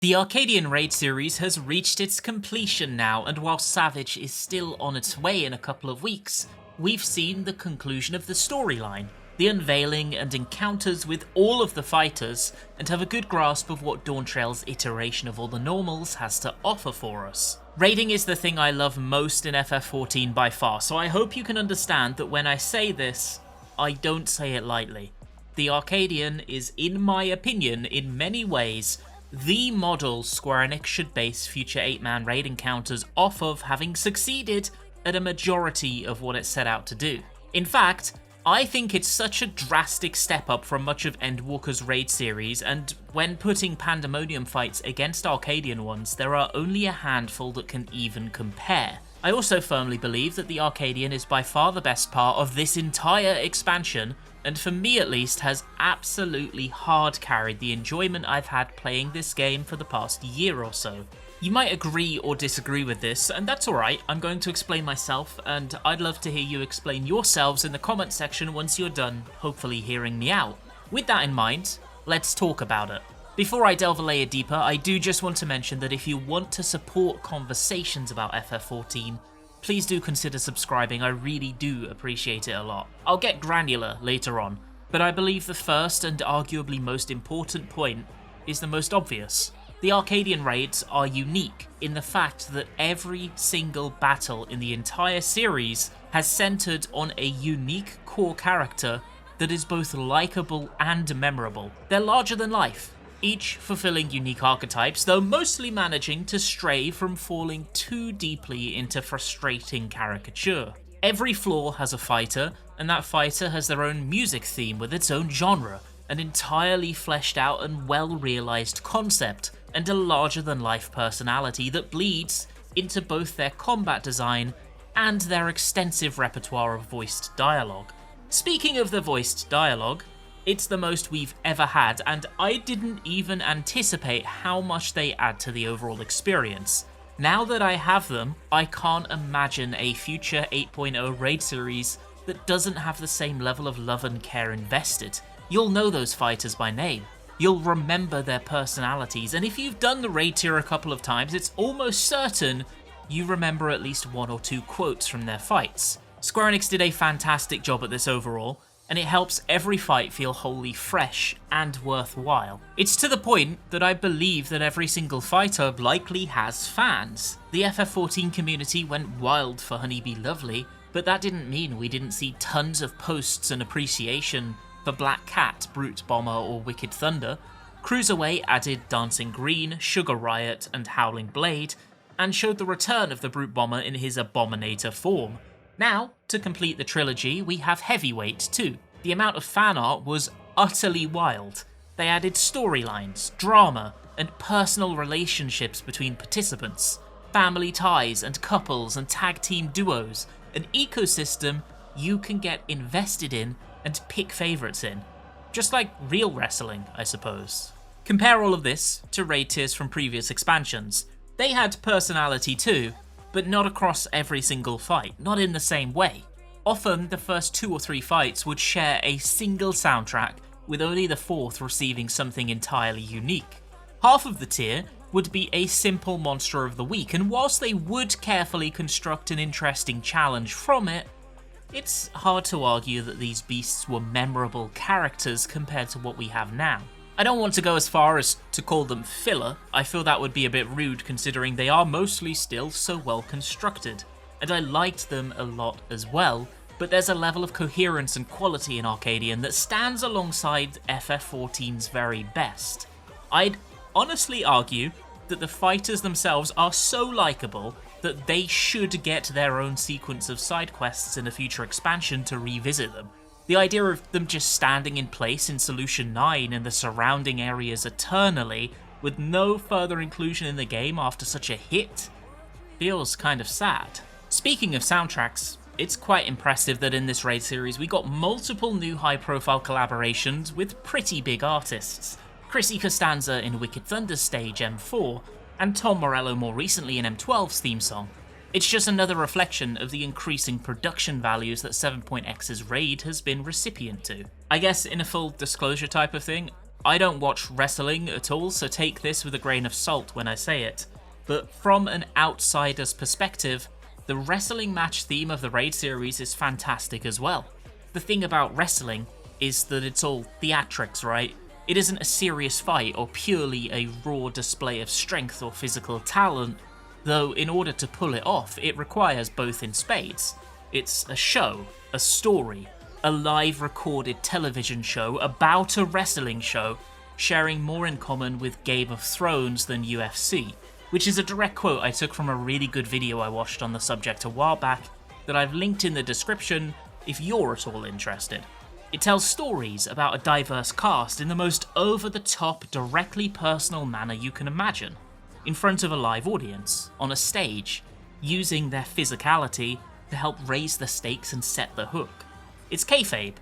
The Arcadion raid series has reached its completion now, and while Savage is still on its way in a couple of weeks, we've seen the conclusion of the storyline, the unveiling and encounters with all of the fighters, and have a good grasp of what Dawntrail's iteration of all the normals has to offer for us. Raiding is the thing I love most in FF14 by far, so I hope you can understand that when I say this, I don't say it lightly. The Arcadion is, in my opinion, in many ways, the model Square Enix should base future 8-man raid encounters off of, having succeeded at a majority of what it set out to do. In fact, I think it's such a drastic step up from much of Endwalker's raid series, and when putting Pandemonium fights against Arcadion ones, there are only a handful that can even compare. I also firmly believe that the Arcadion is by far the best part of this entire expansion, and for me at least has absolutely hard carried the enjoyment I've had playing this game for the past year or so. You might agree or disagree with this, and that's alright. I'm going to explain myself, and I'd love to hear you explain yourselves in the comment section once you're done, hopefully hearing me out. With that in mind, let's talk about it. Before I delve a layer deeper, I do just want to mention that if you want to support conversations about FF14, please do consider subscribing. I really do appreciate it a lot. I'll get granular later on, but I believe the first and arguably most important point is the most obvious. The Arcadion raids are unique in the fact that every single battle in the entire series has centered on a unique core character that is both likable and memorable. They're larger than life, each fulfilling unique archetypes, though mostly managing to stray from falling too deeply into frustrating caricature. Every floor has a fighter, and that fighter has their own music theme with its own genre, an entirely fleshed out and well-realised concept, and a larger-than-life personality that bleeds into both their combat design and their extensive repertoire of voiced dialogue. Speaking of the voiced dialogue, it's the most we've ever had, and I didn't even anticipate how much they add to the overall experience. Now that I have them, I can't imagine a future 8.0 raid series that doesn't have the same level of love and care invested. You'll know those fighters by name. You'll remember their personalities, and if you've done the raid tier a couple of times, it's almost certain you remember at least one or two quotes from their fights. Square Enix did a fantastic job at this overall, and it helps every fight feel wholly fresh and worthwhile. It's to the point that I believe that every single fighter likely has fans. The FF14 community went wild for Honeybee Lovely, but that didn't mean we didn't see tons of posts and appreciation for Black Cat, Brute Bomber, or Wicked Thunder. Cruiserweight added Dancing Green, Sugar Riot, and Howling Blade, and showed the return of the Brute Bomber in his Abominator form. Now, to complete the trilogy, we have Heavyweight too. The amount of fan art was utterly wild. They added storylines, drama, and personal relationships between participants, family ties and couples and tag team duos, an ecosystem you can get invested in and pick favourites in. Just like real wrestling, I suppose. Compare all of this to raid tiers from previous expansions. They had personality too, but not across every single fight, not in the same way. Often, the first 2 or 3 fights would share a single soundtrack, with only the 4th receiving something entirely unique. Half of the tier would be a simple monster of the week, and whilst they would carefully construct an interesting challenge from it, it's hard to argue that these beasts were memorable characters compared to what we have now. I don't want to go as far as to call them filler. I feel that would be a bit rude considering they are mostly still so well constructed, and I liked them a lot as well, but there's a level of coherence and quality in Arcadion that stands alongside FF14's very best. I'd honestly argue that the fighters themselves are so likable that they should get their own sequence of side quests in a future expansion to revisit them. The idea of them just standing in place in Solution 9 and the surrounding areas eternally, with no further inclusion in the game after such a hit, feels kind of sad. Speaking of soundtracks, it's quite impressive that in this raid series we got multiple new high-profile collaborations with pretty big artists. Chrissy Costanza in Wicked Thunder's stage M4, and Tom Morello more recently in M12's theme song. It's just another reflection of the increasing production values that 7.x's raid has been recipient to. I guess in a full disclosure type of thing, I don't watch wrestling at all, so take this with a grain of salt when I say it, but from an outsider's perspective, the wrestling match theme of the Raid series is fantastic as well. The thing about wrestling is that it's all theatrics, right? It isn't a serious fight or purely a raw display of strength or physical talent, though in order to pull it off, it requires both in spades. It's a show, a story, a live recorded television show about a wrestling show, sharing more in common with Game of Thrones than UFC, which is a direct quote I took from a really good video I watched on the subject a while back that I've linked in the description if you're at all interested. It tells stories about a diverse cast in the most over-the-top, directly personal manner you can imagine, in front of a live audience, on a stage, using their physicality to help raise the stakes and set the hook. It's kayfabe,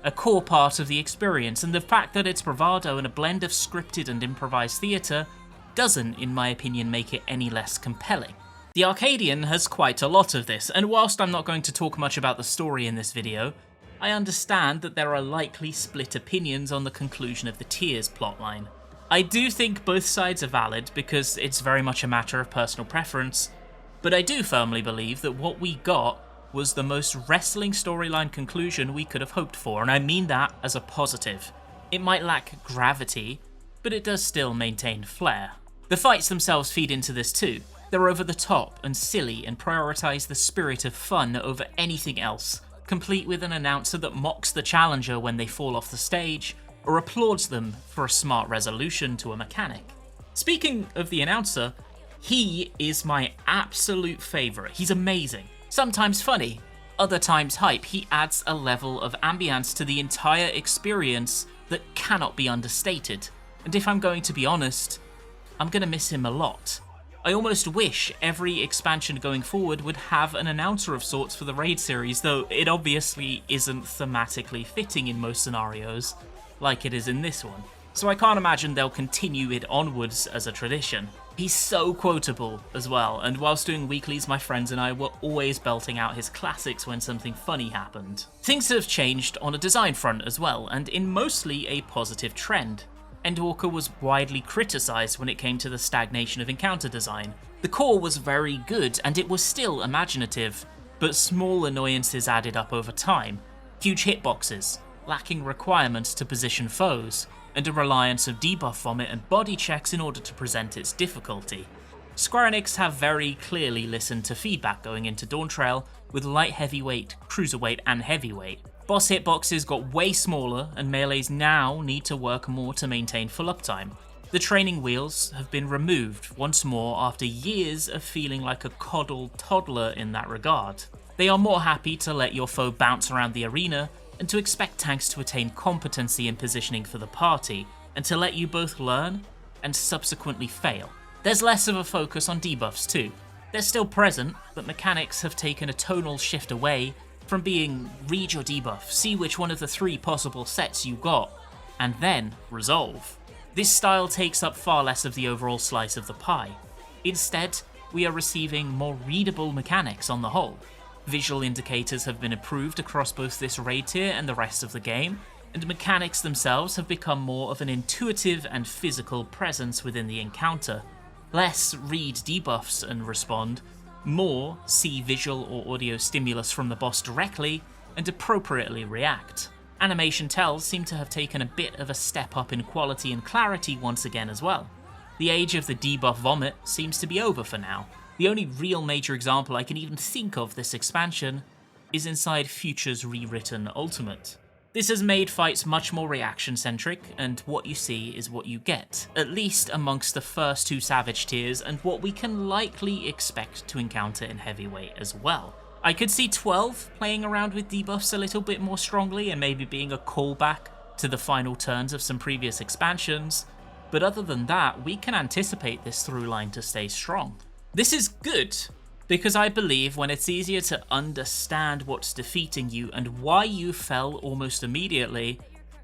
a core part of the experience, and the fact that it's bravado and a blend of scripted and improvised theatre doesn't, in my opinion, make it any less compelling. The Arcadion has quite a lot of this, and whilst I'm not going to talk much about the story in this video, I understand that there are likely split opinions on the conclusion of the Tears plotline. I do think both sides are valid because it's very much a matter of personal preference, but I do firmly believe that what we got was the most wrestling storyline conclusion we could have hoped for, and I mean that as a positive. It might lack gravity, but it does still maintain flair. The fights themselves feed into this too. They're over the top and silly and prioritise the spirit of fun over anything else, complete with an announcer that mocks the challenger when they fall off the stage, or applauds them for a smart resolution to a mechanic. Speaking of the announcer, he is my absolute favourite. He's amazing. Sometimes funny, other times hype. He adds a level of ambience to the entire experience that cannot be understated. And if I'm going to be honest, I'm going to miss him a lot. I almost wish every expansion going forward would have an announcer of sorts for the Raid series, though it obviously isn't thematically fitting in most scenarios, like it is in this one. So I can't imagine they'll continue it onwards as a tradition. He's so quotable as well, and whilst doing weeklies, my friends and I were always belting out his classics when something funny happened. Things have changed on a design front as well, and in mostly a positive trend. Endwalker was widely criticised when it came to the stagnation of encounter design. The core was very good, and it was still imaginative, but small annoyances added up over time. Huge hitboxes, lacking requirements to position foes, and a reliance of debuff vomit and body checks in order to present its difficulty. Square Enix have very clearly listened to feedback going into Dawntrail with light heavyweight, cruiserweight and heavyweight. Boss hitboxes got way smaller, and melees now need to work more to maintain full uptime. The training wheels have been removed once more after years of feeling like a coddled toddler in that regard. They are more happy to let your foe bounce around the arena and to expect tanks to attain competency in positioning for the party, and to let you both learn and subsequently fail. There's less of a focus on debuffs too. They're still present, but mechanics have taken a tonal shift away from being read your debuff, see which one of the 3 possible sets you got, and then resolve. This style takes up far less of the overall slice of the pie. Instead, we are receiving more readable mechanics on the whole. Visual indicators have been improved across both this raid tier and the rest of the game, and mechanics themselves have become more of an intuitive and physical presence within the encounter. Less read debuffs and respond, more see visual or audio stimulus from the boss directly and appropriately react. Animation tells seem to have taken a bit of a step up in quality and clarity once again as well. The age of the debuff vomit seems to be over for now. The only real major example I can even think of this expansion is inside Future's rewritten Ultimate. This has made fights much more reaction-centric, and what you see is what you get, at least amongst the first 2 Savage tiers, and what we can likely expect to encounter in Heavyweight as well. I could see 12 playing around with debuffs a little bit more strongly and maybe being a callback to the final turns of some previous expansions, but other than that, we can anticipate this through line to stay strong. This is good, because I believe when it's easier to understand what's defeating you and why you fell almost immediately,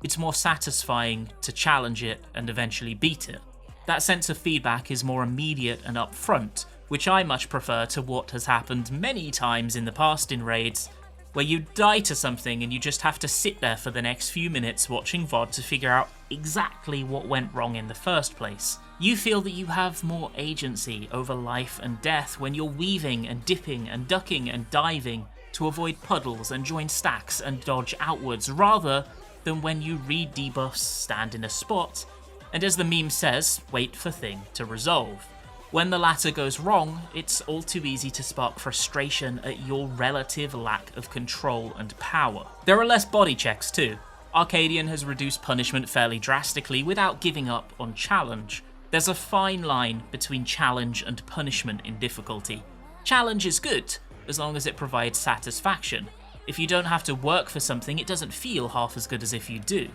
it's more satisfying to challenge it and eventually beat it. That sense of feedback is more immediate and upfront, which I much prefer to what has happened many times in the past in raids, where you die to something and you just have to sit there for the next few minutes watching VOD to figure out exactly what went wrong in the first place. You feel that you have more agency over life and death when you're weaving and dipping and ducking and diving to avoid puddles and join stacks and dodge outwards, rather than when you read debuffs, stand in a spot, and as the meme says, wait for thing to resolve. When the latter goes wrong, it's all too easy to spark frustration at your relative lack of control and power. There are less body checks too. Arcadion has reduced punishment fairly drastically without giving up on challenge. There's a fine line between challenge and punishment in difficulty. Challenge is good, as long as it provides satisfaction. If you don't have to work for something, it doesn't feel half as good as if you do.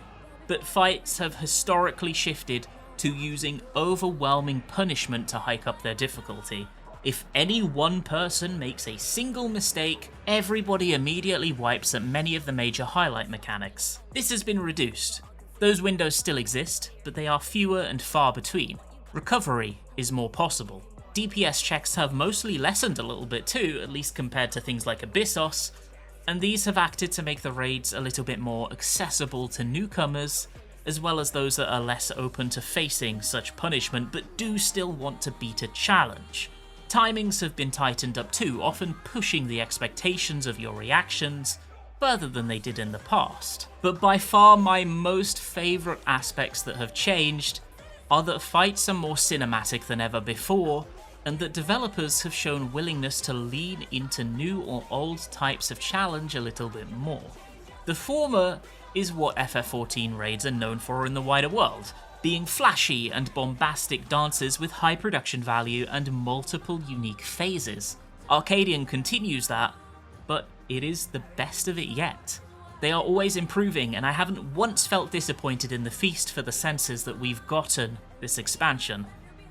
But fights have historically shifted to using overwhelming punishment to hike up their difficulty. If any one person makes a single mistake, everybody immediately wipes at many of the major highlight mechanics. This has been reduced. Those windows still exist, but they are fewer and far between. Recovery is more possible. DPS checks have mostly lessened a little bit too, at least compared to things like Abyssos, and these have acted to make the raids a little bit more accessible to newcomers, as well as those that are less open to facing such punishment but do still want to beat a challenge. Timings have been tightened up too, often pushing the expectations of your reactions further than they did in the past. But by far my most favourite aspects that have changed are that fights are more cinematic than ever before, and that developers have shown willingness to lean into new or old types of challenge a little bit more. The former is what FF14 raids are known for in the wider world, being flashy and bombastic dances with high production value and multiple unique phases. Arcadion continues that, but it is the best of it yet. They are always improving, and I haven't once felt disappointed in the feast for the senses that we've gotten this expansion.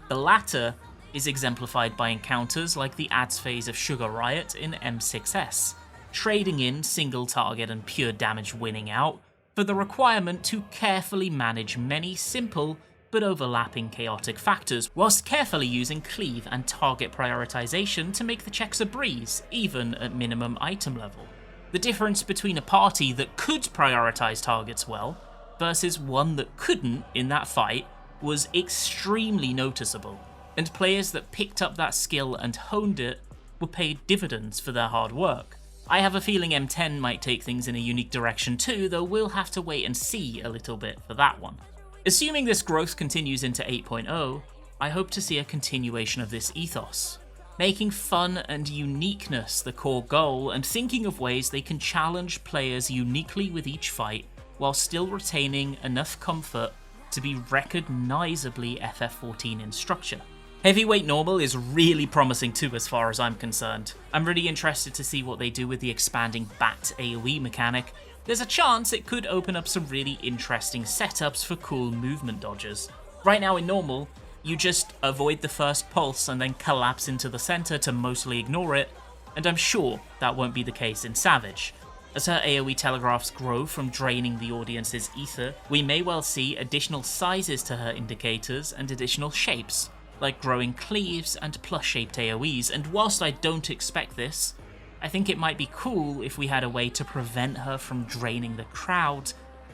The latter is exemplified by encounters like the ads phase of Sugar Riot in M6S, trading in single target and pure damage winning out for the requirement to carefully manage many simple but overlapping chaotic factors, whilst carefully using cleave and target prioritization to make the checks a breeze, even at minimum item level. The difference between a party that could prioritize targets well versus one that couldn't in that fight was extremely noticeable, and players that picked up that skill and honed it were paid dividends for their hard work. I have a feeling M10 might take things in a unique direction too, though we'll have to wait and see a little bit for that one. Assuming this growth continues into 8.0, I hope to see a continuation of this ethos, making fun and uniqueness the core goal and thinking of ways they can challenge players uniquely with each fight while still retaining enough comfort to be recognisably FF14 in structure. Heavyweight Normal is really promising too as far as I'm concerned. I'm really interested to see what they do with the expanding Bat AoE mechanic. There's a chance it could open up some really interesting setups for cool movement dodges. Right now in Normal, you just avoid the first pulse and then collapse into the center to mostly ignore it, and I'm sure that won't be the case in Savage. As her AoE telegraphs grow from draining the audience's ether, we may well see additional sizes to her indicators and additional shapes, like growing cleaves and plush-shaped AoEs, and whilst I don't expect this, I think it might be cool if we had a way to prevent her from draining the crowd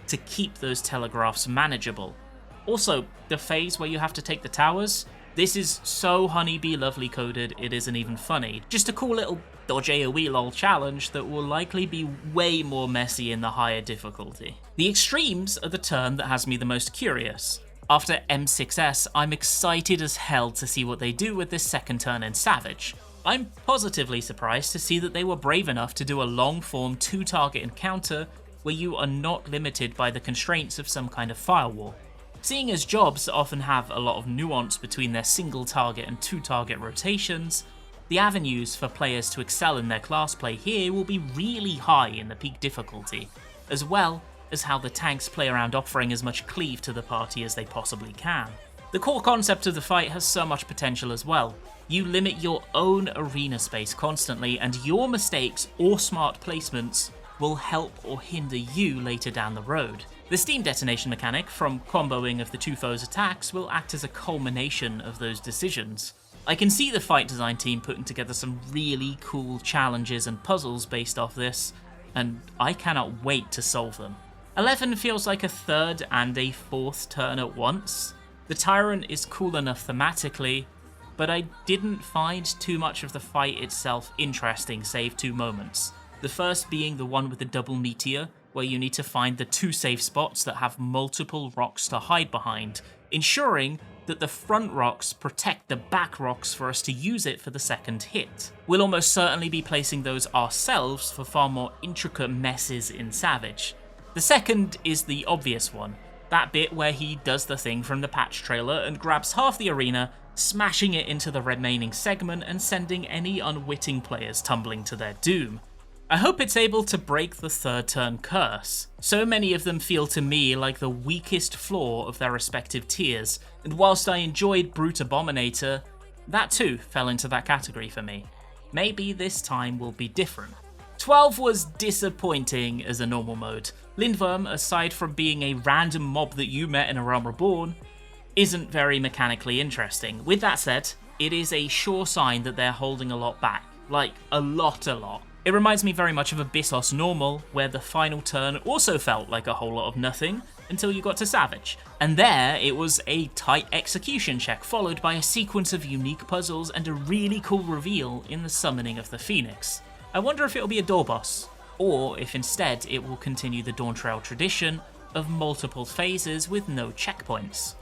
to keep those telegraphs manageable. Also, the phase where you have to take the towers, this is so honeybee lovely coded it isn't even funny. Just a cool little dodge AoE lol challenge that will likely be way more messy in the higher difficulty. The extremes are the turn that has me the most curious. After M6S, I'm excited as hell to see what they do with this second turn in Savage. I'm positively surprised to see that they were brave enough to do a long-form 2-target encounter where you are not limited by the constraints of some kind of firewall. Seeing as jobs often have a lot of nuance between their single-target and 2-target rotations, the avenues for players to excel in their class play here will be really high in the peak difficulty, as well as how the tanks play around offering as much cleave to the party as they possibly can. The core concept of the fight has so much potential as well. You limit your own arena space constantly, and your mistakes or smart placements will help or hinder you later down the road. The steam detonation mechanic from comboing of the two foes' attacks will act as a culmination of those decisions. I can see the fight design team putting together some really cool challenges and puzzles based off this, and I cannot wait to solve them. 11 feels like a third and a fourth turn at once. The Tyrant is cool enough thematically, but I didn't find too much of the fight itself interesting save 2 moments. The first being the one with the double meteor, where you need to find the 2 safe spots that have multiple rocks to hide behind, ensuring that the front rocks protect the back rocks for us to use it for the second hit. We'll almost certainly be placing those ourselves for far more intricate messes in Savage. The second is the obvious one, that bit where he does the thing from the patch trailer and grabs half the arena, smashing it into the remaining segment and sending any unwitting players tumbling to their doom. I hope it's able to break the third turn curse. So many of them feel to me like the weakest flaw of their respective tiers, and whilst I enjoyed Brute Abominator, that too fell into that category for me. Maybe this time will be different. 12 was disappointing as a normal mode. Lindworm, aside from being a random mob that you met in A Realm Reborn, isn't very mechanically interesting. With that said, it is a sure sign that they're holding a lot back. Like, a lot. It reminds me very much of Abyssos Normal, where the final turn also felt like a whole lot of nothing until you got to Savage. And there, it was a tight execution check followed by a sequence of unique puzzles and a really cool reveal in the summoning of the Phoenix. I wonder if it'll be a door boss, or if instead it will continue the dawntrail tradition of multiple phases with no checkpoints.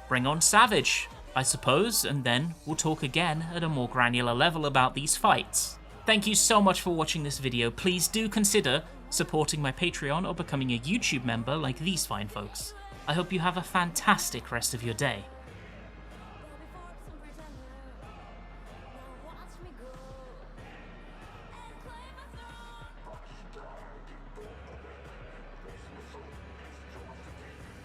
Bring on Savage, I suppose, and then we'll talk again at a more granular level about these fights. Thank you so much for watching this video. Please do consider supporting my Patreon or becoming a YouTube member like these fine folks. I hope you have a fantastic rest of your day.